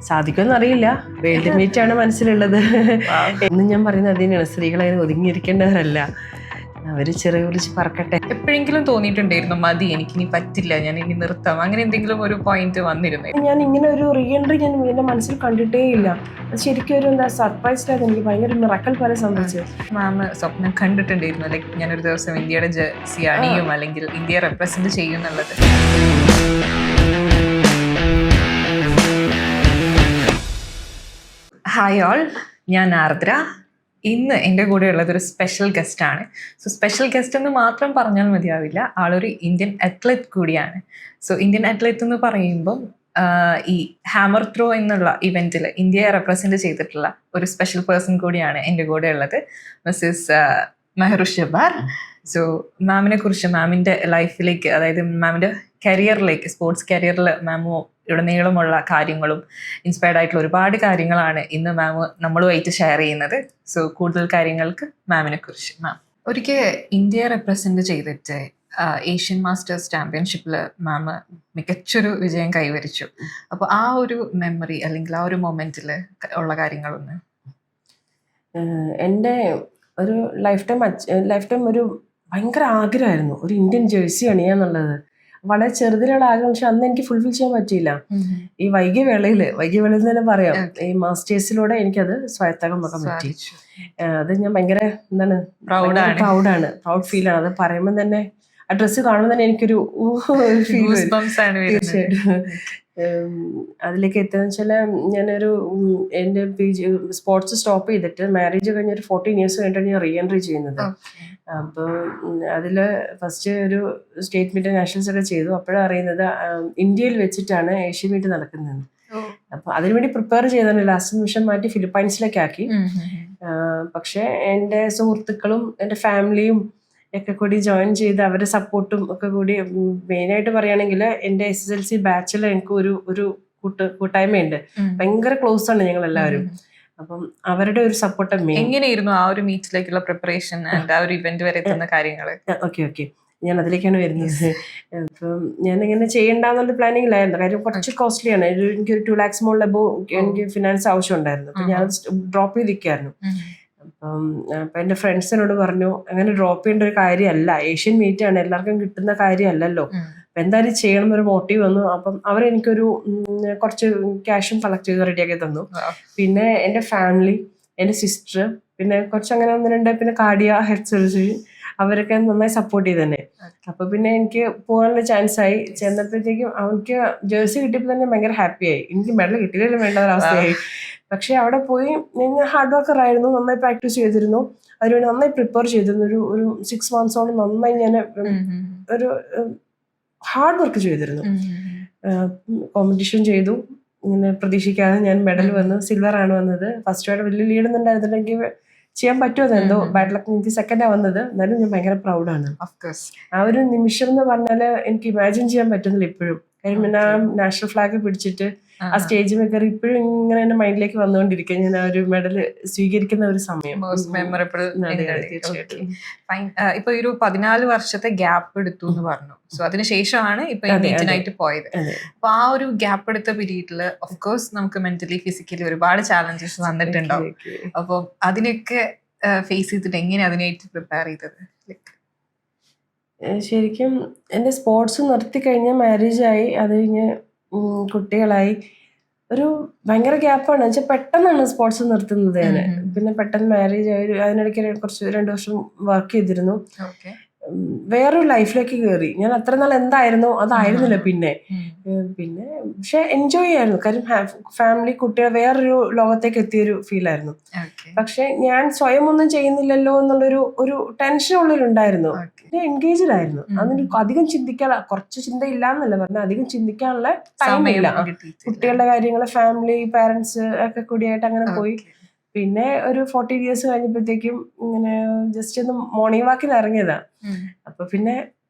സാധിക്കുമെന്ന് അറിയില്ല. World meet ആണ് മനസ്സിലുള്ളത്. എന്നും ഞാൻ പറയുന്നത് അതിനാണ്, സ്ത്രീകൾ അതിന് ഒതുങ്ങിയിരിക്കേണ്ടവരല്ല, അവര് ചെറിയ വിളിച്ച് പറക്കട്ടെ. എപ്പോഴെങ്കിലും തോന്നിയിട്ടുണ്ടായിരുന്നു മതി എനിക്കിനി പറ്റില്ല, ഞാൻ ഇനി നിർത്താം, അങ്ങനെ എന്തെങ്കിലും ഒരു പോയിന്റ് വന്നിരുന്നു? ഞാൻ ഇങ്ങനെ ഒരു റീ എൻട്രി ഞാൻ എന്റെ മനസ്സിൽ കണ്ടിട്ടേ ഇല്ല. അത് ശരിക്കും ഒരു എന്താ സർപ്രൈസ്ഡായിരുന്നു, എനിക്ക് ഭയങ്കര മിറക്കൽ പോലെ സംഭവിച്ചത്. മാം സ്വപ്നം കണ്ടിട്ടുണ്ടായിരുന്നു ലൈക്ക് ഞാനൊരു ദിവസം ഇന്ത്യയുടെ ജേഴ്സി അണിയും അല്ലെങ്കിൽ ഇന്ത്യയെ റെപ്രസെന്റ് ചെയ്യും എന്നുള്ളത്? ഹായ് ഓൾ, ഞാൻ ആർദ്ര. ഇന്ന് എൻ്റെ കൂടെ ഉള്ളത് ഒരു സ്പെഷ്യൽ ഗസ്റ്റ് ആണ്. സോ സ്പെഷ്യൽ ഗസ്റ്റ് എന്ന് മാത്രം പറഞ്ഞാൽ മതിയാവില്ല, ആളൊരു ഇന്ത്യൻ അത്ലറ്റ് കൂടിയാണ്. സോ ഇന്ത്യൻ അത്ലറ്റ് എന്ന് പറയുമ്പം ഈ ഹാമർ ത്രോ എന്നുള്ള ഇവൻറ്റിൽ ഇന്ത്യയെ റെപ്രസെന്റ് ചെയ്തിട്ടുള്ള ഒരു സ്പെഷ്യൽ പേഴ്സൺ കൂടിയാണ് എൻ്റെ കൂടെ ഉള്ളത്, മിസ്സസ് മെഹ്റുഷ് ജബ്ബാർ. സോ മാമിനെ കുറിച്ച്, മാമിൻ്റെ ലൈഫിലേക്ക്, അതായത് മാമിൻ്റെ കരിയറിലേക്ക്, സ്പോർട്സ് കരിയറിൽ മാമോ ഉടനീളമുള്ള കാര്യങ്ങളും ഇൻസ്പയർഡ് ആയിട്ടുള്ള ഒരുപാട് കാര്യങ്ങളാണ് ഇന്ന് മാം നമ്മളുമായിട്ട് ഷെയർ ചെയ്യുന്നത്. സോ കൂടുതൽ കാര്യങ്ങൾക്ക് മാമിനെ കുറിച്ച്. മാം ഒരിക്കൽ ഇന്ത്യയെ റെപ്രസെന്റ് ചെയ്തിട്ട് ഏഷ്യൻ മാസ്റ്റേഴ്സ് ചാമ്പ്യൻഷിപ്പിൽ മാം മികച്ചൊരു വിജയം കൈവരിച്ചു. അപ്പോൾ ആ ഒരു മെമ്മറി അല്ലെങ്കിൽ ആ ഒരു മൊമെന്റിൽ ഉള്ള കാര്യങ്ങളൊന്ന്. എൻ്റെ ഒരു ലൈഫ് ടൈം ഒരു ഭയങ്കര ആഗ്രഹമായിരുന്നു ഒരു ഇന്ത്യൻ ജേഴ്സി അണിയാന്നുള്ളത്. വളരെ ചെറുതിലുള്ള ആഗ്രഹം, പക്ഷെ അന്ന് എനിക്ക് ഫുൾഫിൽ ചെയ്യാൻ പറ്റിയില്ല. ഈ വൈകിയ വേളയിൽ തന്നെ പറയാം, ഈ മാസ്റ്റേഴ്സിലൂടെ എനിക്കത് സ്വായത്തമാക്കാൻ പറ്റി. അത് ഞാൻ ഭയങ്കര പ്രൗഡാണ്, പ്രൗഡ് ഫീലാണ്. അത് പറയുമ്പോൾ തന്നെ, ആ ഡ്രസ്സ് കാണുമ്പോൾ തന്നെ എനിക്കൊരു ഫീൽ. തീർച്ചയായിട്ടും അതിലേക്ക് എത്തുക വെച്ചാൽ, ഞാനൊരു എൻ്റെ സ്പോർട്സ് സ്റ്റോപ്പ് ചെയ്തിട്ട് മാരേജ് കഴിഞ്ഞ ഒരു 14 years കഴിഞ്ഞിട്ടാണ് ഞാൻ റീ എൻട്രി ചെയ്യുന്നത്. അപ്പോൾ അതിൽ ഫസ്റ്റ് ഒരു സ്റ്റേറ്റ് മീറ്റ് നാഷണൽസ് ഒക്കെ ചെയ്തു. അപ്പോഴാണ് അറിയുന്നത് ഇന്ത്യയിൽ വെച്ചിട്ടാണ് ഏഷ്യൻ മീറ്റ് നടക്കുന്നത്. അപ്പോൾ അതിനുവേണ്ടി പ്രിപ്പയർ ചെയ്താണ് ലാസ്റ്റ് നിമിഷം മാറ്റി ഫിലിപ്പൈൻസിലേക്ക് ആക്കി. പക്ഷേ എൻ്റെ സുഹൃത്തുക്കളും എൻ്റെ ഫാമിലിയും ഒക്കെ കൂടി ജോയിൻ ചെയ്ത് അവരുടെ സപ്പോർട്ടും ഒക്കെ കൂടി, മെയിനായിട്ട് പറയുകയാണെങ്കിൽ എൻ്റെ SSLC ബാച്ചിൽ എനിക്ക് ഒരു കൂട്ടായ്മയുണ്ട്. ഭയങ്കര ക്ലോസ് ആണ് ഞങ്ങൾ എല്ലാവരും. അപ്പം അവരുടെ ഒരു സപ്പോർട്ട്. എങ്ങനെയായിരുന്നു ആ ഒരു മീറ്റിലേക്കുള്ള പ്രിപ്പറേഷൻ ആൻഡ് ആ ഒരു ഇവന്റ് വരെ എത്തുന്ന കാര്യങ്ങൾ? ഓക്കെ ഞാൻ അതിലേക്കാണ് വരുന്നത്. അപ്പം ഞാനിങ്ങനെ ചെയ്യണ്ടെന്നുള്ള പ്ലാനിങ്ങിലായിരുന്നു. കാര്യം കുറച്ച് കോസ്റ്റ്ലിയാണ്. എനിക്കൊരു 2 lakhs മുകളിൽ എനിക്ക് ഫിനാൻസ് ആവശ്യം ഉണ്ടായിരുന്നു. അപ്പം ഞാൻ ഡ്രോപ്പ് ചെയ്തിരിക്കുകയായിരുന്നു. അപ്പം എൻ്റെ ഫ്രണ്ട്സിനോട് പറഞ്ഞു, അങ്ങനെ ഡ്രോപ്പ് ചെയ്യേണ്ട ഒരു കാര്യമല്ല, ഏഷ്യൻ മീറ്റ് ആണ്, എല്ലാവർക്കും കിട്ടുന്ന കാര്യമല്ലല്ലോ, അപ്പം എന്തായാലും ചെയ്യണം എന്നൊരു മോട്ടീവ് വന്നു. അപ്പം അവരെനിക്കൊരു കുറച്ച് ക്യാഷും കളക്ട് ചെയ്ത് റെഡിയാക്കി തന്നു. പിന്നെ എൻ്റെ ഫാമിലി, എൻ്റെ സിസ്റ്റർ, പിന്നെ കുറച്ച് അങ്ങനെ 1-2 പിന്നെ കാർഡിയ ഹെൽത്ത് സർജറി, അവരൊക്കെ നന്നായി സപ്പോർട്ട് ചെയ്ത് തന്നെ. അപ്പൊ പിന്നെ എനിക്ക് പോകാനുള്ള ചാൻസ് ആയി. ചെന്നപ്പോഴത്തേക്കും അവർക്ക് ജേഴ്സി കിട്ടിയപ്പോൾ തന്നെ ഭയങ്കര ഹാപ്പിയായി. എനിക്ക് മെഡൽ കിട്ടിയില്ലെങ്കിലും വേണ്ട ഒരവസ്ഥയായി. പക്ഷെ അവിടെ പോയി ഞാൻ ഹാർഡ് വർക്കർ ആയിരുന്നു, നന്നായി പ്രാക്ടീസ് ചെയ്തിരുന്നു, അതിനുവേണ്ടി നന്നായി പ്രിപ്പയർ ചെയ്തിരുന്നു. ഒരു 6 months നന്നായി ഞാൻ ഒരു ഹാർഡ് വർക്ക് ചെയ്തിരുന്നു. കോമ്പറ്റീഷൻ ചെയ്തു. ഇങ്ങനെ പ്രതീക്ഷിക്കാതെ ഞാൻ മെഡൽ വന്നു, സിൽവർ ആണ് വന്നത്. ഫസ്റ്റ് ആയിട്ട് വലിയ ലീഡൊന്നും എനിക്ക് ചെയ്യാൻ പറ്റുമോ എന്തോ ബാഡ് ലക്ക്, എനിക്ക് സെക്കൻഡാണ് വന്നത്. എന്നാലും ഞാൻ ഭയങ്കര പ്രൗഡാണ്. ആ ഒരു നിമിഷം എന്ന് പറഞ്ഞാൽ എനിക്ക് ഇമാജിൻ ചെയ്യാൻ പറ്റുന്നില്ല ഇപ്പോഴും. കാര്യം പിന്നെ ആ നാഷണൽ ഫ്ലാഗ് പിടിച്ചിട്ട് ആ സ്റ്റേജിൽ കയറി ഇപ്പോഴും ഇങ്ങനെ എന്റെ മൈൻഡിലേക്ക് വന്നുകൊണ്ടിരിക്കുക, ഞാൻ ആ ഒരു മെഡൽ സ്വീകരിക്കുന്ന ഒരു സമയം. Most memorable. ഇപ്പൊ ഒരു 14 വർഷത്തെ ഗ്യാപ്പ് എടുത്തു എന്ന് പറഞ്ഞു. സോ അതിനുശേഷമാണ് ഇപ്പൊ മീറ്റിനായിട്ട് പോയത്. അപ്പൊ ആ ഒരു ഗ്യാപ്പ് എടുത്ത പീരീഡില് ഓഫ് കോഴ്സ് നമുക്ക് മെന്റലി ഫിസിക്കലി ഒരുപാട് ചാലഞ്ചസ് വന്നിട്ടുണ്ടാവും. അപ്പൊ അതിനൊക്കെ ഫേസ് ചെയ്തിട്ട് എങ്ങനെ അതിനായിട്ട് പ്രിപ്പയർ ചെയ്തത്? ശരിക്കും എൻ്റെ സ്പോർട്സ് നിർത്തി കഴിഞ്ഞാൽ മാരേജായി, അത് കഴിഞ്ഞ് കുട്ടികളായി, ഒരു ഭയങ്കര ഗ്യാപ്പാണ്. വെച്ചാൽ പെട്ടെന്നാണ് സ്പോർട്സ് നിർത്തുന്നത് ഞാൻ. പിന്നെ പെട്ടെന്ന് മാരേജ് ആയി. അതിനിടയ്ക്ക് കുറച്ച് 2 വർഷം വർക്ക് ചെയ്തിരുന്നു. വേറൊരു ലൈഫിലേക്ക് കയറി. ഞാൻ അത്ര നാൾ എന്തായിരുന്നു അതായിരുന്നില്ല. പിന്നെ പക്ഷെ എൻജോയ് ചെയ്യായിരുന്നു. കാര്യം ഫാമിലി, കുട്ടികൾ, വേറൊരു ലോകത്തേക്ക് എത്തിയൊരു ഫീലായിരുന്നു. പക്ഷെ ഞാൻ സ്വയം ഒന്നും ചെയ്യുന്നില്ലല്ലോ എന്നുള്ളൊരു ടെൻഷൻ ഉള്ളിലുണ്ടായിരുന്നു. ഞാൻ എൻഗേജ്ഡ് ആയിരുന്നു. അതിന് അധികം ചിന്തിക്കാൻ, കുറച്ച് ചിന്ത ഇല്ലാന്നല്ല പറഞ്ഞാൽ, അധികം ചിന്തിക്കാനുള്ള ടൈമില്ല. കുട്ടികളുടെ കാര്യങ്ങള്, ഫാമിലി, പാരന്റ്സ് ഒക്കെ കൂടിയായിട്ട് അങ്ങനെ പോയി. പിന്നെ ഒരു 14 years കഴിഞ്ഞപ്പോഴത്തേക്കും ഇങ്ങനെ ജസ്റ്റ് ഒന്ന് മോർണിംഗ് വാക്കിന് ഇറങ്ങിയതാ. അപ്പൊ പിന്നെ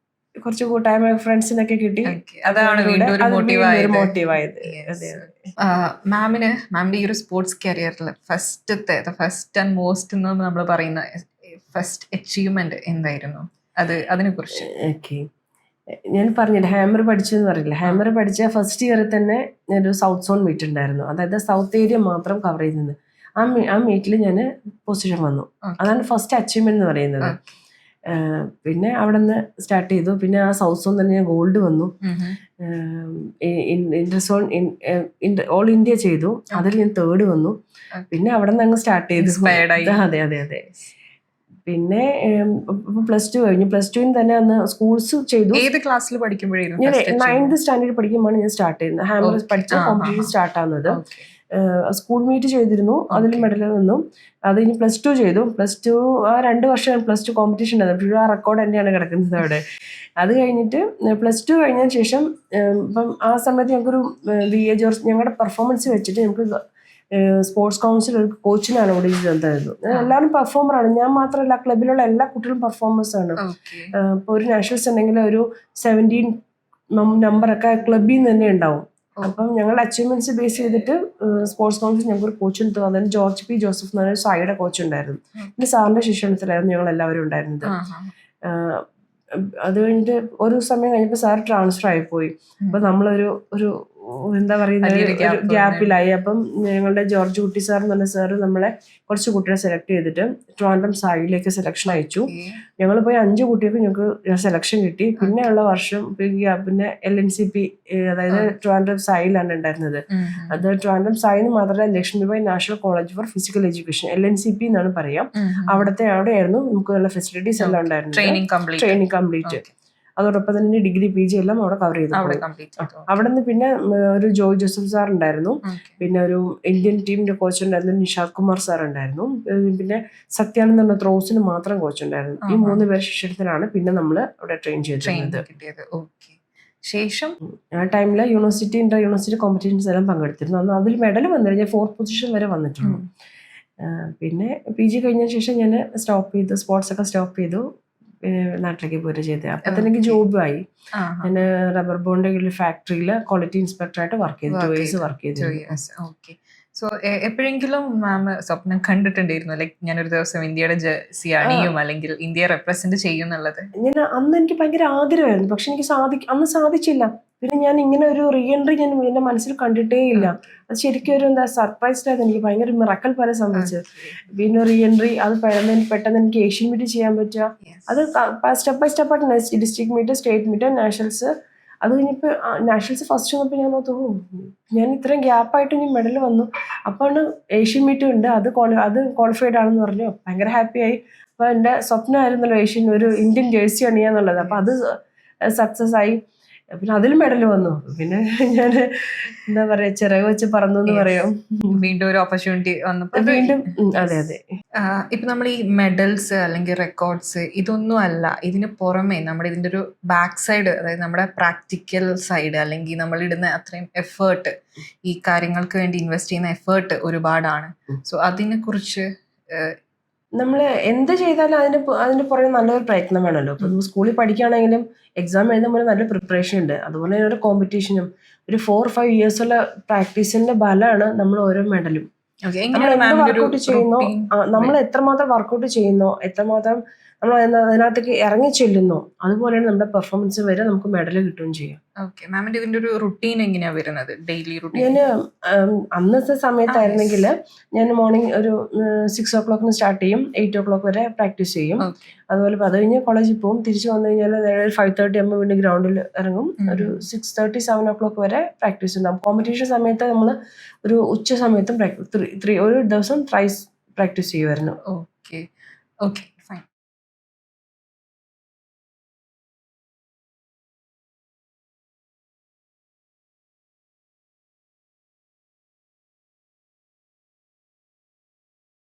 കുറച്ച് കൂട്ടായ്മ ഫ്രണ്ട്സിനൊക്കെ കിട്ടി. അതാണ് മോട്ടീവായത്. മാമിന്റെ ഈ ഒരു സ്പോർട്സ് കരിയറിൽ ഫസ്റ്റ് ആൻഡ് മോസ്റ്റ് എന്ന് നമ്മൾ പറയുന്ന ഫസ്റ്റ് അച്ചീവ്മെന്റ് എന്തായിരുന്നു? അതിനെ കുറിച്ച്. ഓക്കെ, ഞാൻ പറഞ്ഞില്ല ഹാമർ പഠിച്ചെന്ന് പറയില്ല. ഹാമർ പഠിച്ച ഫസ്റ്റ് ഇയറിൽ തന്നെ ഞാനൊരു സൗത്ത് സോൺ മീറ്റ് ഉണ്ടായിരുന്നു. അതായത് സൗത്ത് ഏരിയ മാത്രം കവർ ചെയ്തിരുന്നത്. ആ മീറ്റിൽ ഞാൻ പൊസിഷൻ വന്നു. അതാണ് ഫസ്റ്റ് അച്ചീവ്മെന്റ് എന്ന് പറയുന്നത്. പിന്നെ അവിടെ നിന്ന് സ്റ്റാർട്ട് ചെയ്തു. പിന്നെ ആ സൗത്ത് സോൺ തന്നെ ഞാൻ ഗോൾഡ് വന്നു. ഇന്റർസോൺ ഓൾ ഇന്ത്യ ചെയ്തു. അതിൽ ഞാൻ തേർഡ് വന്നു. പിന്നെ അവിടെ നിന്ന് അങ്ങ് സ്റ്റാർട്ട് ചെയ്തു. അതെ അതെ അതെ. പിന്നെ +2 കഴിഞ്ഞു. +2 തന്നെ അന്ന് സ്കൂൾസ് ചെയ്തു. ഏത് ക്ലാസ്സിൽ പഠിക്കുമ്പോഴായിരുന്നു? ഞാൻ 9th സ്റ്റാൻഡേർഡ് പഠിക്കുമ്പോഴാണ് ഞാൻ സ്റ്റാർട്ട് ചെയ്യുന്നത്. ഹാമർ പഠിച്ച കോമ്പറ്റീഷൻ സ്റ്റാർട്ട് ആവുന്നത്. സ്കൂൾ മീറ്റ് ചെയ്തിരുന്നു, അതിൽ മെഡൽ നിന്നു. അത് ഇനി +2 ചെയ്തു. +2 ആ 2 വർഷം +2 കോമ്പറ്റീഷൻ ഉണ്ടായിരുന്നു. ആ റെക്കോർഡ് തന്നെയാണ് കിടക്കുന്നത് അവിടെ. അത് കഴിഞ്ഞിട്ട് +2 കഴിഞ്ഞതിന് ശേഷം ഇപ്പം ആ സമയത്ത് ഞങ്ങൾക്കൊരു VA ജോർജ് ഞങ്ങളുടെ പെർഫോമൻസ് വെച്ചിട്ട് ഞങ്ങൾക്ക് സ്പോർട്സ് കൗൺസിൽ ഒരു കോച്ചിനാണ് അവിടെ തന്നായിരുന്നു. എല്ലാവരും പെർഫോമറാണ്. ഞാൻ മാത്രമല്ല, ക്ലബിലുള്ള എല്ലാ കുട്ടികളും പെർഫോമേഴ്സാണ്. ഇപ്പോൾ ഒരു നാഷണൽസ് ഉണ്ടെങ്കിൽ ഒരു 17 നമ്പറൊക്കെ ക്ലബിൽ നിന്ന് തന്നെ ഉണ്ടാവും. അപ്പം ഞങ്ങളുടെ അച്ചീവ്മെന്റ്സ് ബേസ് ചെയ്തിട്ട് സ്പോർട്സ് കൗൺസിൽ ഞങ്ങൾക്ക് ഒരു കോച്ച് എടുത്തു. അതിന് ജോർജ് പി ജോസഫ് എന്ന് പറഞ്ഞ സായിയുടെ കോച്ച് ഉണ്ടായിരുന്നു. പിന്നെ സാറിന്റെ ശിക്ഷണത്തിലായിരുന്നു ഞങ്ങൾ എല്ലാവരും ഉണ്ടായിരുന്നത്. അത് കഴിഞ്ഞിട്ട് ഒരു സമയം കഴിഞ്ഞപ്പോൾ സാർ ട്രാൻസ്ഫർ ആയിപ്പോയി. അപ്പൊ നമ്മളൊരു എന്താ പറയുന്നത് ഒരു ഗ്യാപ്പിലായി. അപ്പം ഞങ്ങളുടെ ജോർജ് കുട്ടി സാർ എന്ന് പറഞ്ഞ സാറ് നമ്മളെ കുറച്ച് കുട്ടികളെ സെലക്ട് ചെയ്തിട്ട് ട്രിവാൻഡ്രം സായിലേക്ക് സെലക്ഷൻ അയച്ചു. ഞങ്ങൾ പോയി 5 കുട്ടികൾക്ക് ഞങ്ങൾക്ക് സെലക്ഷൻ കിട്ടി. പിന്നെ ഉള്ള വർഷം പിന്നെ LNCP, അതായത് ട്രിവാൻഡ്രം സായിലാണ് ഉണ്ടായിരുന്നത്. അത് ട്രിവാൻഡ്രം സായിന്ന് മാത്രമല്ല, Lakshmibai national college four physical education LNCP എന്നാണ് പറയാം. അവിടെയായിരുന്നു നമുക്ക് നല്ല ഫെസിലിറ്റീസ് എല്ലാം ഉണ്ടായിരുന്നു. Training complete. അതോടൊപ്പം തന്നെ ഡിഗ്രി PG എല്ലാം അവിടെ കവർ ചെയ്തു. അവിടെ നിന്ന് പിന്നെ ഒരു ജോയ് ജോസഫ് സാർ ഉണ്ടായിരുന്നു. പിന്നെ ഒരു ഇന്ത്യൻ ടീമിന്റെ കോച്ച് ഉണ്ടായിരുന്നു, നിഷാദ് കുമാർ സാർ ഉണ്ടായിരുന്നു. പിന്നെ സത്യാനന്ദ് എന്ന ത്രോസിന് മാത്രം കോച്ച് ഉണ്ടായിരുന്നു. ഈ 3 പേര് ശിക്ഷണത്തിലാണ് പിന്നെ നമ്മൾ അവിടെ ട്രെയിൻ ചെയ്തിരുന്നത്. ശേഷം ആ ടൈമിൽ യൂണിവേഴ്സിറ്റി ഇന്റർ യൂണിവേഴ്സിറ്റി കോമ്പറ്റീഷൻസ് എല്ലാം പങ്കെടുത്തിരുന്നു. അന്ന് അതിൽ മെഡൽ വന്നില്ല. ഞാൻ 4th പൊസിഷൻ വരെ വന്നിട്ടുള്ളൂ. പിന്നെ PG കഴിഞ്ഞ ശേഷം ഞാൻ സ്റ്റോപ്പ് ചെയ്തു. സ്പോർട്സ് ഒക്കെ സ്റ്റോപ്പ് ചെയ്തു. നാട്ടിലേക്ക് പോരുക ചെയ്തത്. അപ്പൊ തന്നെ എനിക്ക് ജോബായി. ഞാൻ റബ്ബർ ബോണ്ടിന്റെ ഫാക്ടറിയിൽ ക്വാളിറ്റി ഇൻസ്പെക്ടറായിട്ട് വർക്ക് ചെയ്തു. 2 years വർക്ക് ചെയ്തു. സോ എപ്പോഴെങ്കിലും മാം സ്വപ്നം കണ്ടിട്ടുണ്ടായിരുന്നു, ലൈക്ക് ഞാനൊരു ദിവസം ഇന്ത്യയുടെ ജേഴ്സി അണിയും അല്ലെങ്കിൽ ഇന്ത്യയെ റെപ്രസെന്റ് ചെയ്യും എന്നുള്ളത്? ഞാൻ അന്ന് എനിക്ക് ഭയങ്കര ആഗ്രഹമായിരുന്നു. പക്ഷെ എനിക്ക് അന്ന് സാധിച്ചില്ല. പിന്നെ ഞാൻ ഇങ്ങനെ ഒരു റീ എൻട്രി ഞാൻ എന്റെ മനസ്സിൽ കണ്ടിട്ടേ ഇല്ല. അത് ശരിക്കും ഒരു സർപ്രൈസ്ഡ് ആയിരുന്നു. എനിക്ക് ഭയങ്കര മിറക്കൽ പോലെ സംഭവിച്ചത്. പിന്നെ റീ എൻട്രി അത് പെട്ടെന്ന് എനിക്ക് ഏഷ്യൻ മീറ്റ് ചെയ്യാൻ പറ്റുക. അത് സ്റ്റെപ്പ് ബൈ സ്റ്റെപ്പായിട്ട് district meet, state meet, nationals. അത് കഴിഞ്ഞപ്പോൾ നാഷണൽസ് ഫസ്റ്റ് വന്നപ്പോൾ ഞാൻ ഓർത്തു, ഞാൻ ഇത്രയും ഗ്യാപ്പായിട്ട് ഇനി മെഡൽ വന്നു. അപ്പോഴാണ് ഏഷ്യൻ മീറ്റും ഉണ്ട്, അത് ക്വാളിഫൈഡ് ആണെന്ന് പറഞ്ഞു. ഭയങ്കര ഹാപ്പിയായി. അപ്പോൾ എൻ്റെ സ്വപ്നമായിരുന്നല്ലോ ഒരു ഇന്ത്യൻ ജേഴ്സി അണിയാന്നുള്ളത്. അപ്പോൾ അത് സക്സസ് ആയി. പിന്നെ അതിലും മെഡൽ വന്നു. പിന്നെ ഞാൻ എന്താ പറയാ, ചിറക് വെച്ച് പറന്നു എന്ന് പറയാം. വീണ്ടും ഒരു ഓപ്പർച്യൂണിറ്റി വന്നപ്പോൾ വീണ്ടും. അതെ അതെ. ഇപ്പൊ നമ്മൾ ഈ മെഡൽസ് അല്ലെങ്കിൽ റെക്കോർഡ്സ് ഇതൊന്നും അല്ല, ഇതിന് പുറമെ നമ്മുടെ ഇതിന്റെ ഒരു ബാക്ക് സൈഡ്, അതായത് നമ്മുടെ പ്രാക്ടിക്കൽ സൈഡ്, അല്ലെങ്കിൽ നമ്മൾ ഇടുന്ന അത്രയും എഫേർട്ട്, ഈ കാര്യങ്ങൾക്ക് വേണ്ടി ഇൻവെസ്റ്റ് ചെയ്യുന്ന എഫേർട്ട് ഒരുപാടാണ്. സോ അതിനെ കുറിച്ച് നമ്മൾ എന്ത് ചെയ്താലും അതിന് പുറകെ നല്ലൊരു പ്രയത്നം വേണമല്ലോ. ഇപ്പൊ സ്കൂളിൽ പഠിക്കുകയാണെങ്കിലും എക്സാം എഴുതുമ്പോൾ നല്ല പ്രിപ്പറേഷൻ ഉണ്ട്. അതുപോലെ തന്നെ ഒരു കോമ്പറ്റീഷനും ഒരു 4-5 years പ്രാക്ടീസിന്റെ ബലമാണ് നമ്മൾ ഓരോ മെഡലും. നമ്മൾ എത്രമാത്രം വർക്കൗട്ട് ചെയ്യുന്നോ, എത്രമാത്രം നമ്മൾ അതിനകത്തേക്ക് ഇറങ്ങി ചെല്ലുന്നോ, അതുപോലെയാണ് നമ്മുടെ പെർഫോമൻസ് വരെ നമുക്ക് മെഡൽ കിട്ടുകയും ചെയ്യും. ഇതിന്റെ ഒരു റുട്ടീൻ എങ്ങനെയാ വരുന്നത്? Daily routine? ഞാൻ അന്നത്തെ സമയത്തായിരുന്നെങ്കിൽ ഞാൻ മോർണിംഗ് ഒരു 6 o'clock സ്റ്റാർട്ട് ചെയ്യും. 8 o'clock വരെ പ്രാക്ടീസ് ചെയ്യും. അതുപോലെ അത് കഴിഞ്ഞ് കോളേജിൽ പോകും. തിരിച്ചു വന്നു കഴിഞ്ഞാൽ 5:30 ആകുമ്പോൾ വീണ്ടും ഗ്രൗണ്ടിൽ ഇറങ്ങും. ഒരു 6:30, 7 o'clock വരെ പ്രാക്ടീസ് ഉണ്ടാവും. കോമ്പറ്റീഷൻ സമയത്ത് നമ്മൾ ഒരു ഉച്ച സമയത്തും ഒരു ദിവസം ത്രൈസ് പ്രാക്ടീസ് ചെയ്യുമായിരുന്നു. ഓക്കെ.